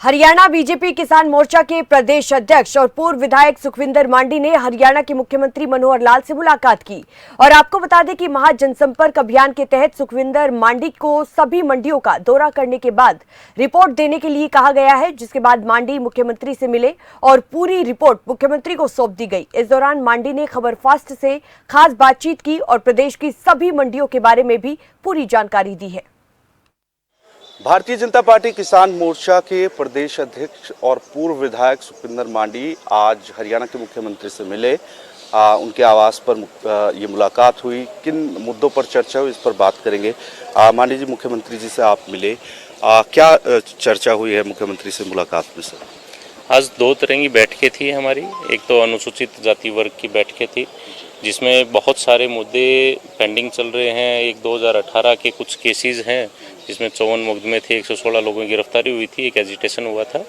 Haryana BJP किसान मोर्चा के प्रदेश अध्यक्ष और पूर्व विधायक सुखविंदर मांडी ने हरियाणा के मुख्यमंत्री मनोहर लाल से मुलाकात की। और आपको बता दें कि महाजनसंपर्क अभियान के तहत सुखविंदर मांडी को सभी मंडियों का दौरा करने के बाद रिपोर्ट देने के लिए कहा गया है, जिसके बाद मांडी मुख्यमंत्री से मिले और पूरी रिपोर्ट मुख्यमंत्री को सौंप दी गई। इस दौरान मांडी ने खबर फास्ट से खास बातचीत की और प्रदेश की सभी मंडियों के बारे में भी पूरी जानकारी दी है। भारतीय जनता पार्टी किसान मोर्चा के प्रदेश अध्यक्ष और पूर्व विधायक सुखविंदर मांडी आज हरियाणा के मुख्यमंत्री से मिले। उनके आवास पर ये मुलाकात हुई। किन मुद्दों पर चर्चा हुई, इस पर बात करेंगे। मांडी जी, मुख्यमंत्री जी से आप मिले, क्या चर्चा हुई है मुख्यमंत्री से मुलाकात में? सर, आज दो तरह की बैठकें थी हमारी। एक तो अनुसूचित जाति वर्ग की बैठकें थी, जिसमें बहुत सारे मुद्दे पेंडिंग चल रहे हैं। एक 2018 के कुछ केसेस हैं, जिसमें 54 मुकदमे थे, 116 लोगों की गिरफ्तारी हुई थी, एक एजिटेशन हुआ था।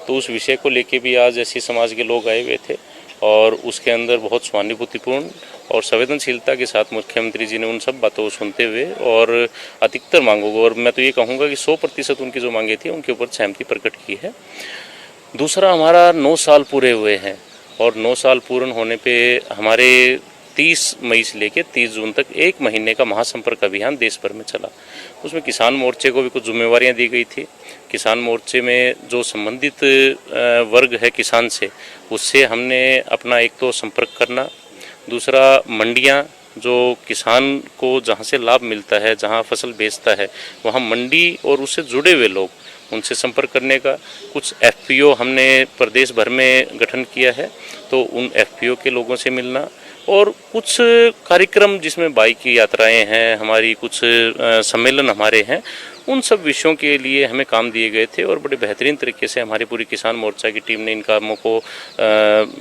तो उस विषय को लेके भी आज ऐसी समाज के लोग आए हुए थे और उसके अंदर बहुत सहानुभूतिपूर्ण और संवेदनशीलता के साथ मुख्यमंत्री जी ने उन सब बातों को सुनते हुए और अधिकतर मांगों को, और मैं तो ये कहूँगा कि 100% उनकी जो मांगे थी उनके ऊपर सहमति प्रकट की है। दूसरा, हमारा 9 साल पूरे हुए हैं और 9 साल पूर्ण होने पे हमारे 30 मई से लेकर 30 जून तक 1 महीने का महासंपर्क अभियान देश भर में चला। उसमें किसान मोर्चे को भी कुछ जिम्मेवारियां दी गई थी। किसान मोर्चे में जो संबंधित वर्ग है किसान से, उससे हमने अपना एक तो संपर्क करना, दूसरा मंडियां जो किसान को जहां से लाभ मिलता है, जहां फसल बेचता है, वहां मंडी और उससे जुड़े हुए लोग, उनसे संपर्क करने का। कुछ एफपीओ हमने प्रदेश भर में गठन किया है, तो उन एफपीओ के लोगों से मिलना और कुछ कार्यक्रम जिसमें बाइक की यात्राएं हैं, हमारी कुछ सम्मेलन हमारे हैं, उन सब विषयों के लिए हमें काम दिए गए थे और बड़े बेहतरीन तरीके से हमारी पूरी किसान मोर्चा की टीम ने इन कामों को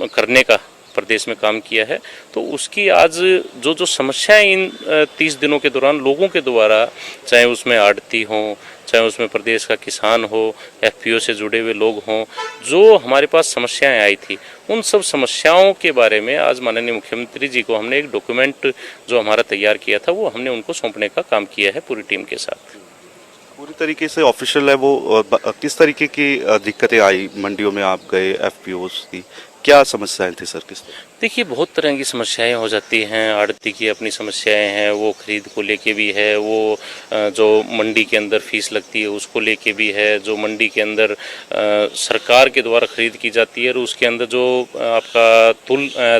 करने का प्रदेश में काम किया है। तो उसकी आज जो समस्याएं इन 30 दिनों के दौरान लोगों के द्वारा, चाहे उसमें आड़ती हों, चाहे उसमें प्रदेश का किसान हो, एफपीओ से जुड़े हुए लोग हों, जो हमारे पास समस्याएं आई थी, उन सब समस्याओं के बारे में आज माननीय मुख्यमंत्री जी को हमने एक डॉक्यूमेंट जो हमारा तैयार किया था, वो हमने उनको सौंपने का काम किया है पूरी टीम के साथ। पूरी तरीके से ऑफिशियल है वो। किस तरीके की दिक्कतें आई मंडियों में आप गए, एफपीओस की क्या समस्याएं थी सर? किस देखिए, बहुत तरह की समस्याएं हो जाती हैं। आड़ती की अपनी समस्याएं हैं, वो खरीद को लेके भी है, वो जो मंडी के अंदर फीस लगती है उसको लेके भी है, जो मंडी के अंदर सरकार के द्वारा खरीद की जाती है और उसके अंदर जो आपका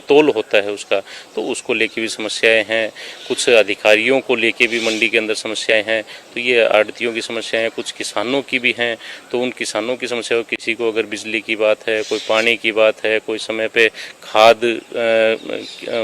तोल होता है उसका, तो उसको लेके भी समस्याएं हैं। कुछ अधिकारियों को लेके भी मंडी के अंदर समस्याएं हैं। तो ये आड़तियों की समस्याएं हैं, कुछ किसानों की भी हैं। तो उन किसानों की समस्या, किसी को अगर बिजली की बात है, कोई पानी की बात है, कोई समय पे खाद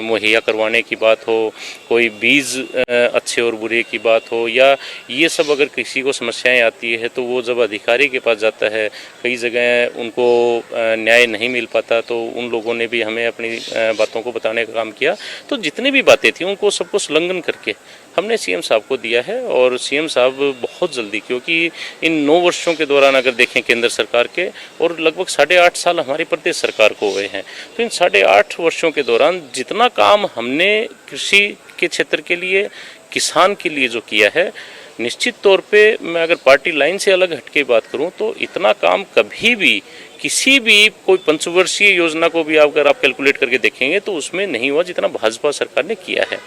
मुहैया करवाने की बात हो, कोई बीज अच्छे और बुरे की बात हो, या ये सब अगर किसी को समस्याएं आती है तो वो जब अधिकारी के पास जाता है, कई जगह उनको न्याय नहीं मिल पाता, तो उन लोगों ने भी हमें अपनी बातों को बताने का काम किया। तो जितनी भी बातें थी उनको सबको संलग्न करके हमने सीएम साहब को दिया है और सीएम साहब बहुत जल्दी, क्योंकि इन 9 वर्षों के दौरान अगर देखें केंद्र सरकार के, और लगभग 8.5 साल हमारी प्रदेश सरकार को हुए हैं, तो इन 8.5 वर्षों के दौरान जितना काम हमने कृषि के क्षेत्र के लिए, किसान के लिए जो किया है, निश्चित तौर पे मैं अगर पार्टी लाइन से अलग हटके बात करूं तो इतना काम कभी भी किसी भी कोई पंचवर्षीय योजना को भी अगर आप कैलकुलेट करके देखेंगे तो उसमें नहीं हुआ जितना भाजपा सरकार ने किया है।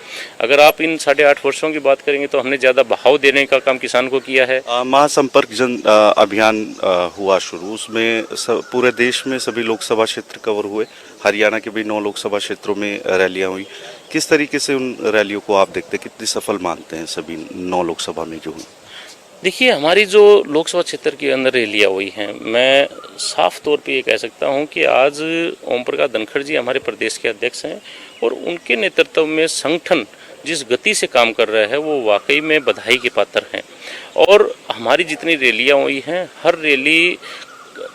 अगर आप इन 8.5 वर्षों की बात करेंगे तो हमने ज़्यादा बहाव देने का काम किसान को किया है। महासंपर्क जन अभियान हुआ शुरू, उसमें पूरे देश में सभी लोकसभा क्षेत्र कवर हुए। हरियाणा के भी 9 लोकसभा क्षेत्रों में रैलियाँ हुई। किस तरीके से उन रैलियों को आप देखते, कितनी सफल मानते हैं सभी 9 लोकसभा में जो हुई? देखिए, हमारी जो लोकसभा क्षेत्र के अंदर रैलियाँ हुई हैं, मैं साफ तौर पे ये कह सकता हूं कि आज ओम प्रकाश धनखड़ जी हमारे प्रदेश के अध्यक्ष हैं और उनके नेतृत्व में संगठन जिस गति से काम कर रहा है वो वाकई में बधाई के पात्र हैं। और हमारी जितनी रैलियाँ हुई हैं, हर रैली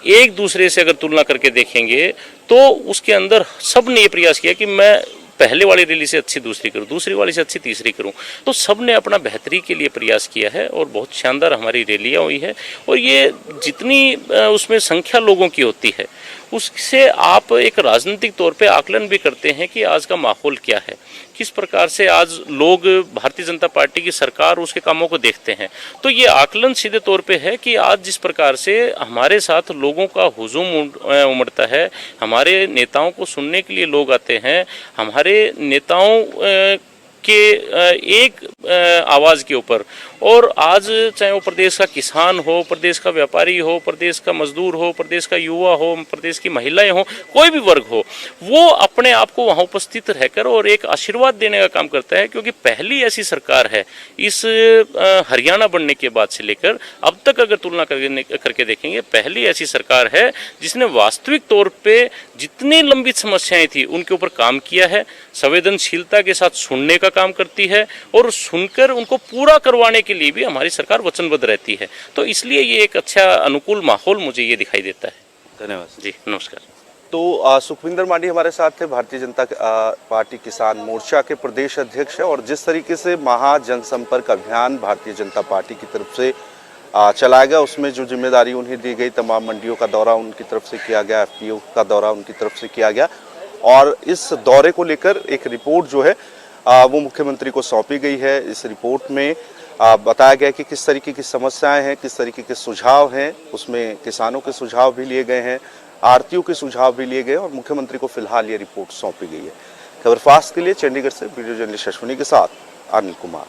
एक दूसरे से अगर तुलना करके देखेंगे तो उसके अंदर सब ने ये प्रयास किया कि मैं पहले वाली रैली से अच्छी दूसरी करूं, दूसरी वाली से अच्छी तीसरी करूं। तो सब ने अपना बेहतरी के लिए प्रयास किया है और बहुत शानदार हमारी रैलियां हुई है। और ये जितनी उसमें संख्या लोगों की होती है उससे आप एक राजनीतिक तौर पे आकलन भी करते हैं कि आज का माहौल क्या है, किस प्रकार से आज लोग भारतीय जनता पार्टी की सरकार उसके कामों को देखते हैं। तो ये आकलन सीधे तौर पे है कि आज जिस प्रकार से हमारे साथ लोगों का हुजूम उमड़ता है, हमारे नेताओं को सुनने के लिए लोग आते हैं, हमारे नेताओं के एक आवाज़ के ऊपर, और आज चाहे वो प्रदेश का किसान हो, प्रदेश का व्यापारी हो, प्रदेश का मजदूर हो, प्रदेश का युवा हो, प्रदेश की महिलाएं हो, कोई भी वर्ग हो, वो अपने आप को वहाँ उपस्थित रहकर और एक आशीर्वाद देने का काम करता है। क्योंकि पहली ऐसी सरकार है इस हरियाणा बनने के बाद से लेकर अब तक अगर तुलना करके देखेंगे, पहली ऐसी सरकार है जिसने वास्तविक तौर पे जितनी लंबित समस्याएं थी उनके ऊपर काम किया है, संवेदनशीलता के साथ सुनने का काम करती है और सुनकर उनको पूरा करवाने के लिए भी हमारी सरकार वचनबद्ध रहती है। तो इसलिए ये एक अच्छा अनुकूल माहौल मुझे ये दिखाई देता है। धन्यवाद जी, नमस्कार। तो सुखविंदर मांडी हमारे साथ थे, भारतीय जनता पार्टी किसान मोर्चा के प्रदेश अध्यक्ष है। और जिस तरीके से महा जनसंपर्क अभियान भारतीय जनता पार्टी की तरफ से चलाया गया, उसमें जो जिम्मेदारी उन्हें दी गई, तमाम मंडियों का दौरा उनकी तरफ से किया गया, FPO का दौरा उनकी तरफ से किया गया, और इस दौरे को लेकर एक रिपोर्ट जो है वो मुख्यमंत्री को सौंपी गई है। इस रिपोर्ट में बताया गया कि किस तरीके की समस्याएं हैं, किस तरीके के सुझाव हैं, उसमें किसानों के सुझाव भी लिए गए हैं, आड़तियों के सुझाव भी लिए गए, और मुख्यमंत्री को फिलहाल ये रिपोर्ट सौंपी गई है। खबर फास्ट के लिए चंडीगढ़ से वीडियो जर्नलिस्ट अश्विनी के साथ अनिल कुमार।